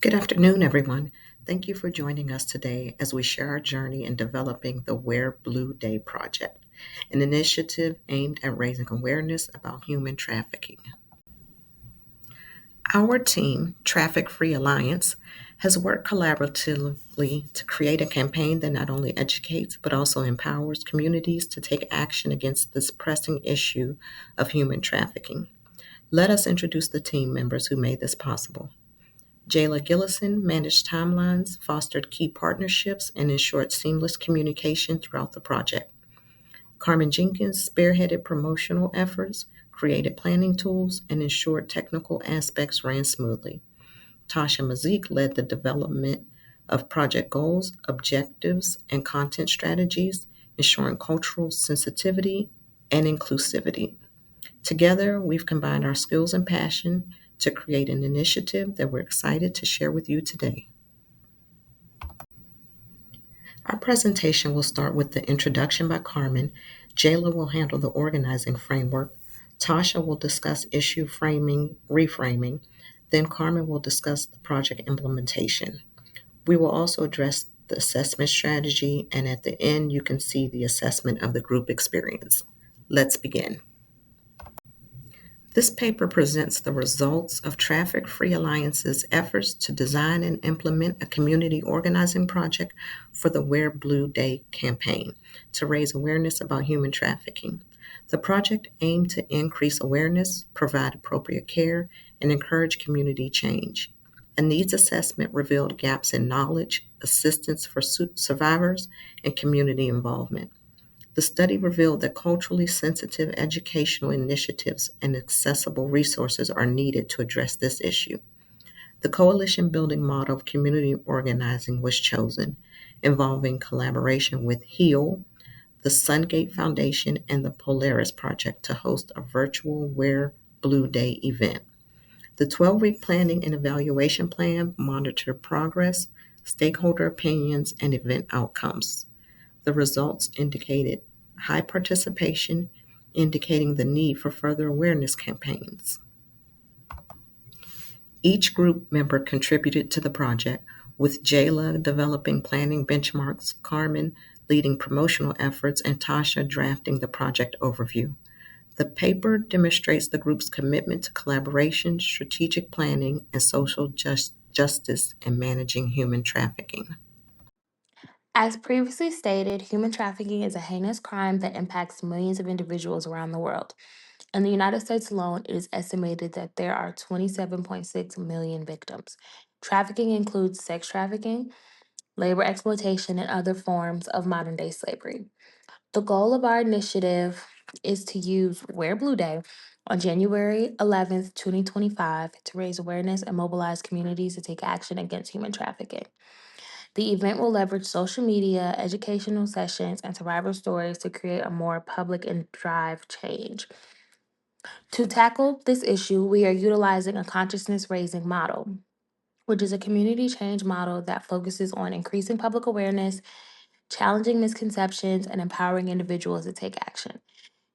Good afternoon, everyone. Thank you for joining us today as we share our journey in developing the Wear Blue Day project, an initiative aimed at raising awareness about human trafficking. Our team, TrafficFree Alliance, has worked collaboratively to create a campaign that not only educates but also empowers communities to take action against this pressing issue of human trafficking. Let us introduce the team members who made this possible. Jayla Gillison managed timelines, fostered key partnerships, and ensured seamless communication throughout the project. Carmen Jenkins spearheaded promotional efforts, created planning tools, and ensured technical aspects ran smoothly. Tasha Mazik led the development of project goals, objectives, and content strategies, ensuring cultural sensitivity and inclusivity. Together, we've combined our skills and passion to create an initiative that we're excited to share with you today. Our presentation will start with the introduction by Carmen. Jayla will handle the organizing framework. Tasha will discuss issue framing, reframing. Then Carmen will discuss the project implementation. We will also address the assessment strategy, and at the end, you can see the assessment of the group experience. Let's begin. This paper presents the results of Traffic Free Alliance's efforts to design and implement a community organizing project for the Wear Blue Day campaign to raise awareness about human trafficking. The project aimed to increase awareness, provide appropriate care, and encourage community change. A needs assessment revealed gaps in knowledge, assistance for survivors, and community involvement. The study revealed that culturally sensitive educational initiatives and accessible resources are needed to address this issue. The coalition building model of community organizing was chosen, involving collaboration with HEAL, the Sungate Foundation, and the Polaris Project to host a virtual Wear Blue Day event. The 12-week planning and evaluation plan monitored progress, stakeholder opinions, and event outcomes. The results indicated high participation, indicating the need for further awareness campaigns. Each group member contributed to the project, with Jayla developing planning benchmarks, Carmen leading promotional efforts, and Tasha drafting the project overview. The paper demonstrates the group's commitment to collaboration, strategic planning, and social justice in managing human trafficking. As previously stated, human trafficking is a heinous crime that impacts millions of individuals around the world. In the United States alone, it is estimated that there are 27.6 million victims. Trafficking includes sex trafficking, labor exploitation, and other forms of modern day slavery. The goal of our initiative is to use Wear Blue Day on January 11th, 2025, to raise awareness and mobilize communities to take action against human trafficking. The event will leverage social media, educational sessions, and survivor stories to create a more public and drive change. To tackle this issue, we are utilizing a consciousness raising model, which is a community change model that focuses on increasing public awareness, challenging misconceptions, and empowering individuals to take action.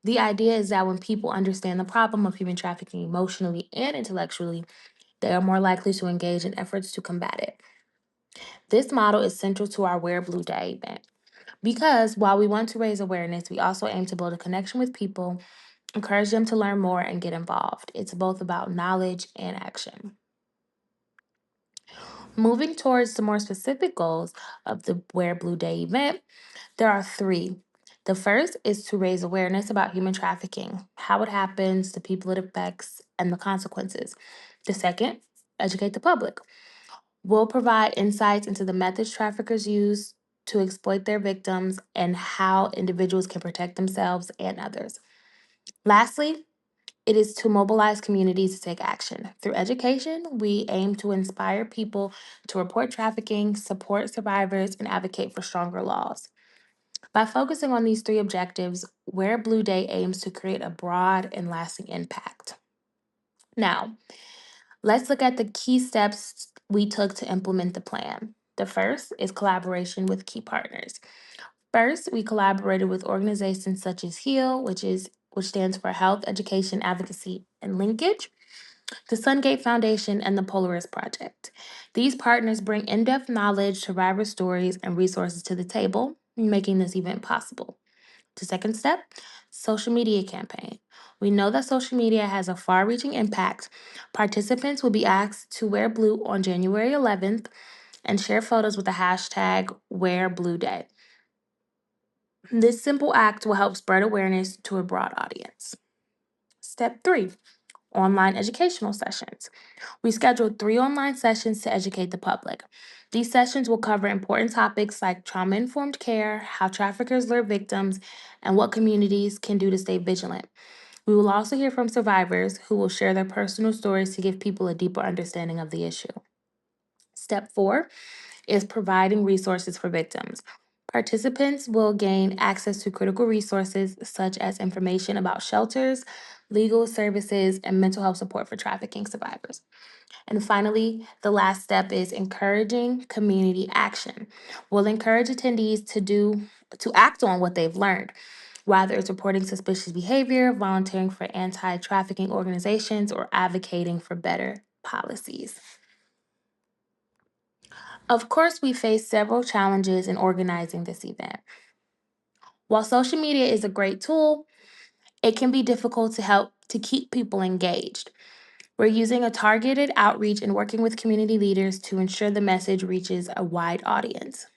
The idea is that when people understand the problem of human trafficking emotionally and intellectually, they are more likely to engage in efforts to combat it. This model is central to our Wear Blue Day event because while we want to raise awareness, we also aim to build a connection with people, encourage them to learn more, and get involved. It's both about knowledge and action. Moving towards the more specific goals of the Wear Blue Day event, there are three. The first is to raise awareness about human trafficking, how it happens, the people it affects, and the consequences. The second, educate the public. We'll provide insights into the methods traffickers use to exploit their victims and how individuals can protect themselves and others. Lastly, it is to mobilize communities to take action. Through education, we aim to inspire people to report trafficking, support survivors, and advocate for stronger laws. By focusing on these three objectives, Wear Blue Day aims to create a broad and lasting impact. Now, let's look at the key steps we took to implement the plan. The first is collaboration with key partners. First, we collaborated with organizations such as HEAL, which stands for Health, Education, Advocacy, and Linkage, the Sungate Foundation, and the Polaris Project. These partners bring in depth knowledge, survivor stories, and resources to the table, making this event possible. The second step, social media campaign. We know that social media has a far reaching impact. Participants will be asked to wear blue on January 11th and share photos with the hashtag #WearBlueDay. This simple act will help spread awareness to a broad audience. Step 3, online educational sessions. We scheduled 3 online sessions to educate the public. These sessions will cover important topics like trauma informed care, how traffickers lure victims, and what communities can do to stay vigilant. We will also hear from survivors who will share their personal stories to give people a deeper understanding of the issue. Step 4 is providing resources for victims. Participants will gain access to critical resources such as information about shelters, legal services, and mental health support for trafficking survivors. And finally, the last step is encouraging community action. We'll encourage attendees to act on what they've learned, whether it's reporting suspicious behavior, volunteering for anti-trafficking organizations, or advocating for better policies. Of course, we face several challenges in organizing this event. While social media is a great tool, it can be difficult to help to keep people engaged. We're using a targeted outreach and working with community leaders to ensure the message reaches a wide audience.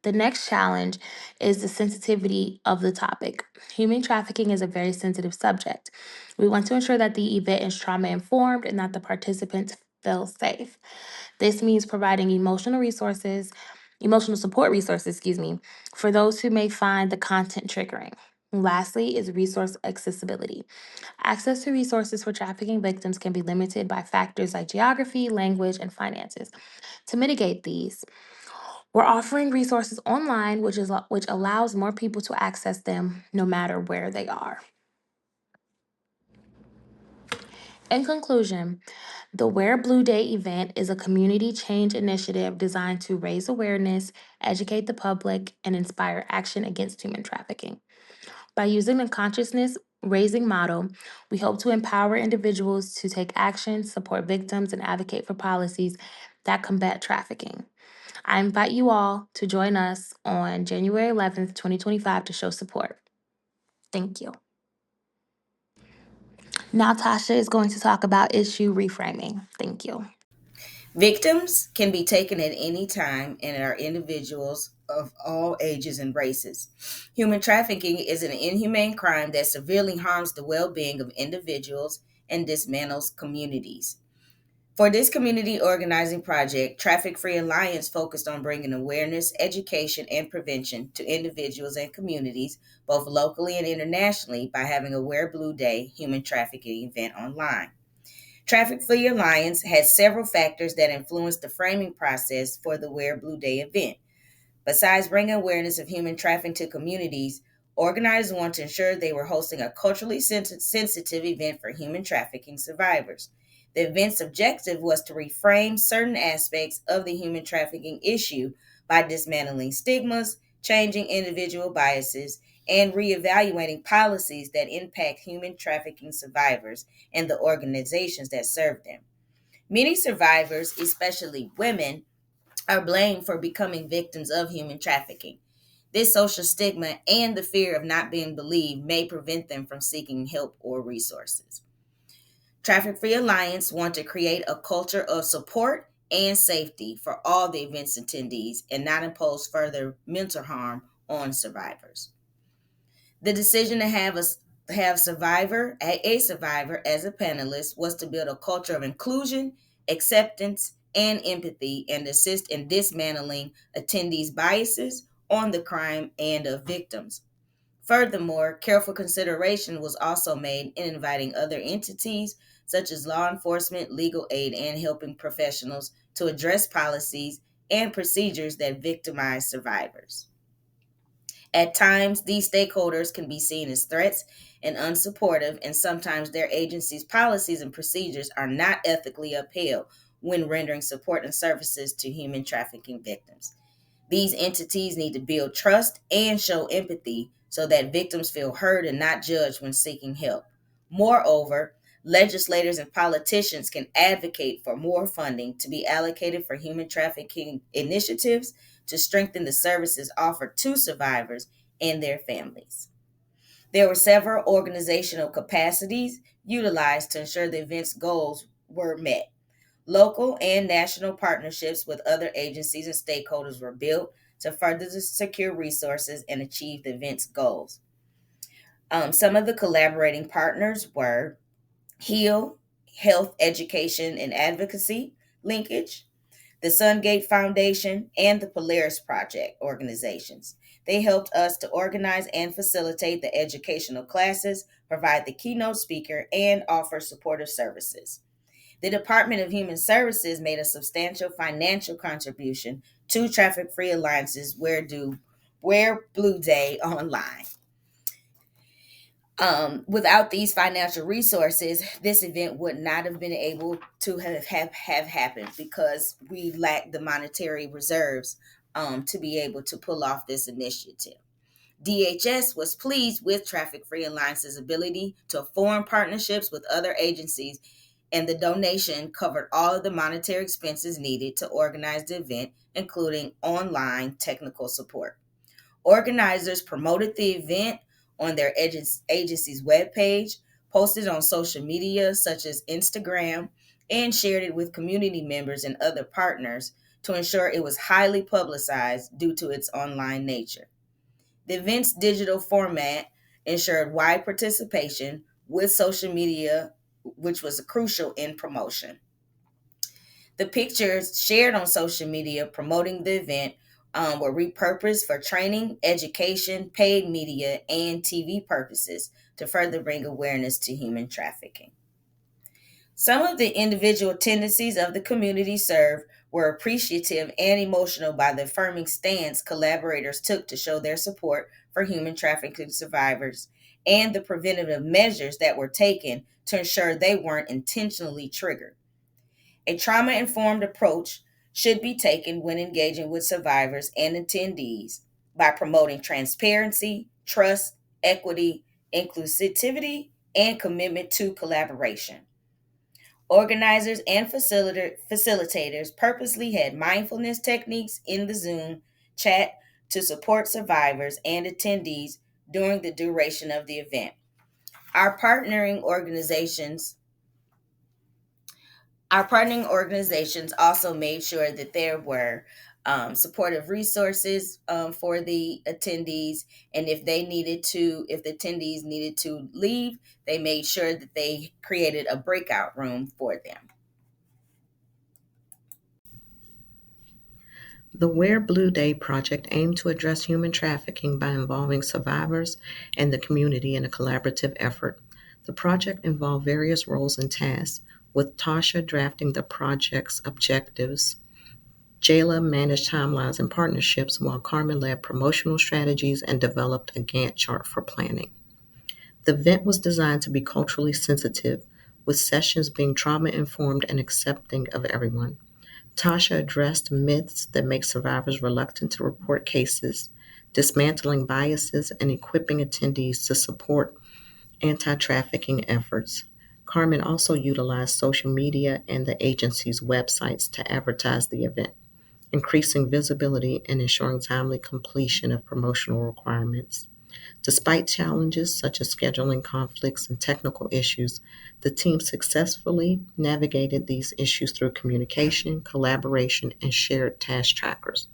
The next challenge is the sensitivity of the topic. Human trafficking is a very sensitive subject. We want to ensure that the event is trauma informed and that the participants feel safe. This means providing emotional support resources, for those who may find the content triggering. Lastly, is resource accessibility. Access to resources for trafficking victims can be limited by factors like geography, language, and finances. To mitigate these, we're offering resources online, which allows more people to access them no matter where they are. In conclusion, the Wear Blue Day event is a community change initiative designed to raise awareness, educate the public, and inspire action against human trafficking. By using the consciousness raising model, we hope to empower individuals to take action, support victims, and advocate for policies that combat trafficking. I invite you all to join us on January 11th, 2025 to show support. Thank you. Now, Tasha is going to talk about issue reframing. Thank you. Victims can be taken at any time and are individuals of all ages and races. Human trafficking is an inhumane crime that severely harms the well being of individuals and dismantles communities. For this community organizing project, TrafficFree Alliance focused on bringing awareness, education, and prevention to individuals and communities, both locally and internationally, by having a Wear Blue Day human trafficking event online. Traffic-Free Alliance has several factors that influence the framing process for the Wear Blue Day event. Besides bringing awareness of human trafficking to communities, organizers want to ensure they were hosting a culturally sensitive event for human trafficking survivors. The event's objective was to reframe certain aspects of the human trafficking issue by dismantling stigmas, changing individual biases, and reevaluating policies that impact human trafficking survivors and the organizations that serve them. Many survivors, especially women, are blamed for becoming victims of human trafficking. This social stigma and the fear of not being believed may prevent them from seeking help or resources. Traffic Free Alliance want to create a culture of support and safety for all the event's attendees and not impose further mental harm on survivors. The decision to have a survivor as a panelist was to build a culture of inclusion, acceptance, and empathy and assist in dismantling attendees' biases on the crime and of victims. Furthermore, careful consideration was also made in inviting other entities such as law enforcement, legal aid, and helping professionals to address policies and procedures that victimize survivors. At times, these stakeholders can be seen as threats and unsupportive, and sometimes their agency's policies and procedures are not ethically upheld when rendering support and services to human trafficking victims. These entities need to build trust and show empathy so that victims feel heard and not judged when seeking help. Moreover, legislators and politicians can advocate for more funding to be allocated for human trafficking initiatives to strengthen the services offered to survivors and their families. There were several organizational capacities utilized to ensure the event's goals were met. Local and national partnerships with other agencies and stakeholders were built to further secure resources and achieve the event's goals. Some of the collaborating partners were HEAL, Health, Education, and Advocacy Linkage, the Sungate Foundation, and the Polaris Project organizations. They helped us to organize and facilitate the educational classes, provide the keynote speaker, and offer supportive services. The Department of Human Services made a substantial financial contribution to Traffic Free Alliance's Wear Blue Day online. Without these financial resources, this event would not have been able to have happened because we lacked the monetary reserves to be able to pull off this initiative. DHS was pleased with Traffic Free Alliance's ability to form partnerships with other agencies, and the donation covered all of the monetary expenses needed to organize the event, including online technical support. Organizers promoted the event on their agency's webpage, posted on social media such as Instagram, and shared it with community members and other partners to ensure it was highly publicized due to its online nature. The event's digital format ensured wide participation with social media, which was crucial in promotion. The pictures shared on social media promoting the event were repurposed for training, education, paid media, and TV purposes to further bring awareness to human trafficking. Some of the individual tendencies of the community served were appreciative and emotional by the affirming stance collaborators took to show their support for human trafficking survivors and the preventative measures that were taken to ensure they weren't intentionally triggered. A trauma informed approach should be taken when engaging with survivors and attendees by promoting transparency, trust, equity, inclusivity, and commitment to collaboration. Organizers and facilitators purposely had mindfulness techniques in the Zoom chat to support survivors and attendees during the duration of the event. Our partnering organizations Our partnering organizations also made sure that there were supportive resources for the attendees, and if the attendees needed to leave, they made sure that they created a breakout room for them. The Wear Blue Day project aimed to address human trafficking by involving survivors and the community in a collaborative effort. The project involved various roles and tasks, with Tasha drafting the project's objectives. Jayla managed timelines and partnerships, while Carmen led promotional strategies and developed a Gantt chart for planning. The event was designed to be culturally sensitive, with sessions being trauma-informed and accepting of everyone. Tasha addressed myths that make survivors reluctant to report cases, dismantling biases, and equipping attendees to support anti-trafficking efforts. Carmen also utilized social media and the agency's websites to advertise the event, increasing visibility and ensuring timely completion of promotional requirements. Despite challenges such as scheduling conflicts and technical issues, the team successfully navigated these issues through communication, collaboration, and shared task trackers.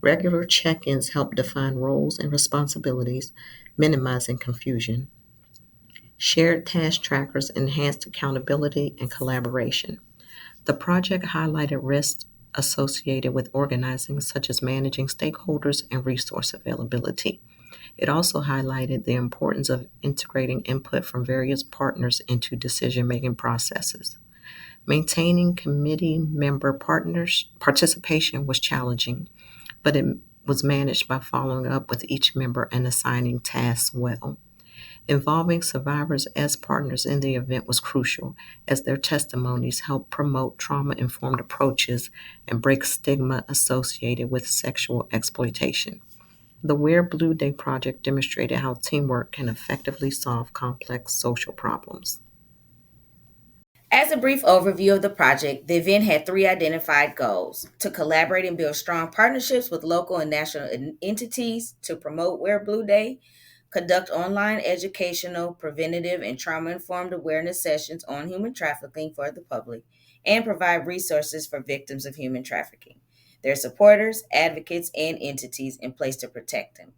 Regular check-ins help define roles and responsibilities, minimizing confusion. Shared task trackers enhanced accountability and collaboration. The project highlighted risks associated with organizing, such as managing stakeholders and resource availability. It also highlighted the importance of integrating input from various partners into decision-making processes. Maintaining committee member participation was challenging, but it was managed by following up with each member and assigning tasks well. Involving survivors as partners in the event was crucial, as their testimonies helped promote trauma-informed approaches and break stigma associated with sexual exploitation. The Wear Blue Day project demonstrated how teamwork can effectively solve complex social problems. As a brief overview of the project, the event had three identified goals: to collaborate and build strong partnerships with local and national entities, to promote Wear Blue Day, conduct online educational, preventative, and trauma informed awareness sessions on human trafficking for the public, and provide resources for victims of human trafficking, their supporters, advocates, and entities in place to protect them.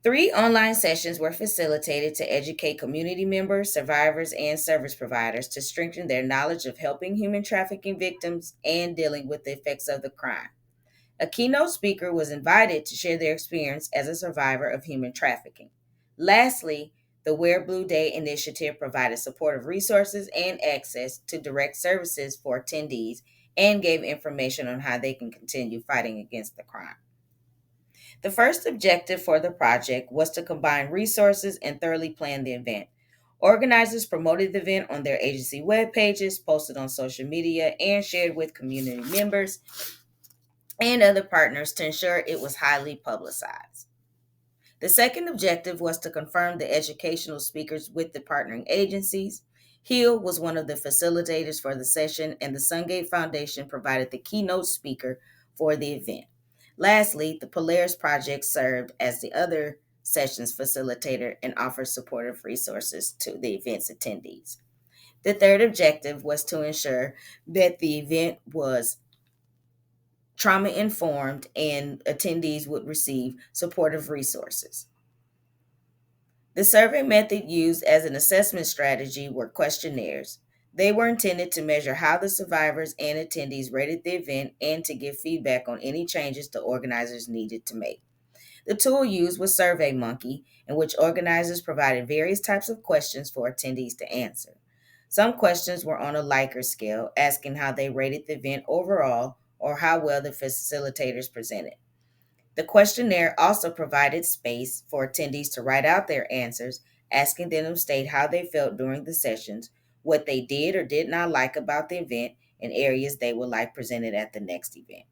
Three online sessions were facilitated to educate community members, survivors, and service providers to strengthen their knowledge of helping human trafficking victims and dealing with the effects of the crime. A keynote speaker was invited to share their experience as a survivor of human trafficking. Lastly, the Wear Blue Day initiative provided supportive resources and access to direct services for attendees and gave information on how they can continue fighting against the crime. The first objective for the project was to combine resources and thoroughly plan the event. Organizers promoted the event on their agency web pages, posted on social media, and shared with community members and other partners to ensure it was highly publicized. The second objective was to confirm the educational speakers with the partnering agencies. Hill was one of the facilitators for the session, and the Sungate Foundation provided the keynote speaker for the event. Lastly, the Polaris Project served as the other session's facilitator and offered supportive resources to the event's attendees. The third objective was to ensure that the event was trauma informed and attendees would receive supportive resources. The survey method used as an assessment strategy were questionnaires. They were intended to measure how the survivors and attendees rated the event and to give feedback on any changes the organizers needed to make. The tool used was SurveyMonkey, in which organizers provided various types of questions for attendees to answer. Some questions were on a Likert scale, asking how they rated the event overall or how well the facilitators presented. The questionnaire also provided space for attendees to write out their answers, asking them to state how they felt during the sessions, what they did or did not like about the event, and areas they would like presented at the next event.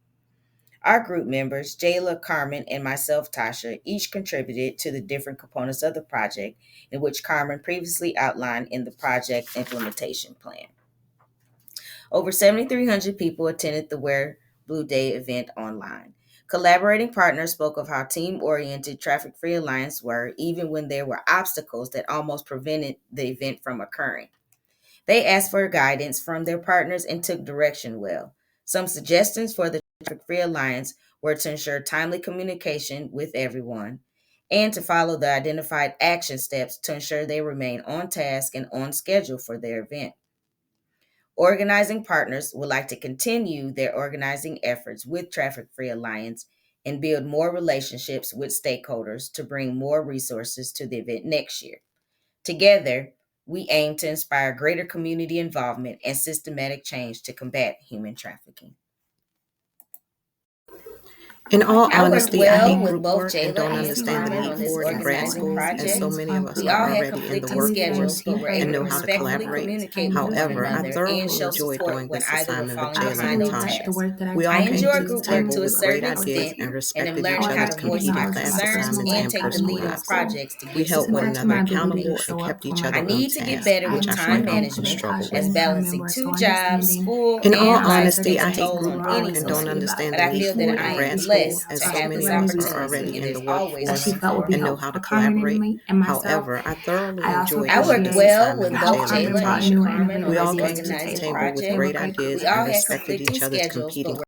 Our group members, Jayla, Carmen, and myself, Tasha, each contributed to the different components of the project, in which Carmen previously outlined in the project implementation plan. Over 7,300 people attended the Wear Blue Day event online. Collaborating partners spoke of how team-oriented Traffic-Free Alliance were, even when there were obstacles that almost prevented the event from occurring. They asked for guidance from their partners and took direction well. Some suggestions for the Traffic-Free Alliance were to ensure timely communication with everyone and to follow the identified action steps to ensure they remain on task and on schedule for their event. Organizing partners would like to continue their organizing efforts with Traffic-Free Alliance and build more relationships with stakeholders to bring more resources to the event next year. Together, we aim to inspire greater community involvement and systematic change to combat human trafficking. In all I worked honesty, I well hate with group both work and Jayla don't and understand the Carmen need on this for it in grad organizing school, as so project. many of us We are all had already in the conflicting workforce schedules, but were and able to know how to respectfully collaborate. communicate with one However, I another and thoroughly show enjoyed support doing when this either were assignment with falling Jayla behind and on Absolutely. The Tasha. tasks. work that I We I all bring came enjoy to to the group the work table table to a with is great certain ideas extent and and have respected learned each all how other's to work can be voice my competing hard, but my class concerns personal assignments and life and take the has personal lead on always lives. been projects to We give helped one support centered to to the another my community. ability to accountable and show up kept for each my I other on need group. to get task, better I with which I time find appreciate I often everything management that struggle Tasha as with. and her balancing members two so jobs, understanding school, In and all and advice life that honesty, takes I a they hate toll group on provide work any and so don't soul. ably. But understand the I need feel Thank you, that for it Lord, in I that am grad these school, gifts blessed as to are so have many this of temporary us are opportunity, already resources and in the there's that always workforce she room felt would for be and know helpful how for to improvement. Carmen collaborate. and myself. However, I thoroughly I also enjoyed I doing worked this appreciate well assignment with the with how both Jayla and Jayla Carmen brought and Tasha. new and Carmen on We innovative this all ideas came to to the the organizing table. table with They project. were great great ideas We group all and had respected conflicting each other's schedules, but competing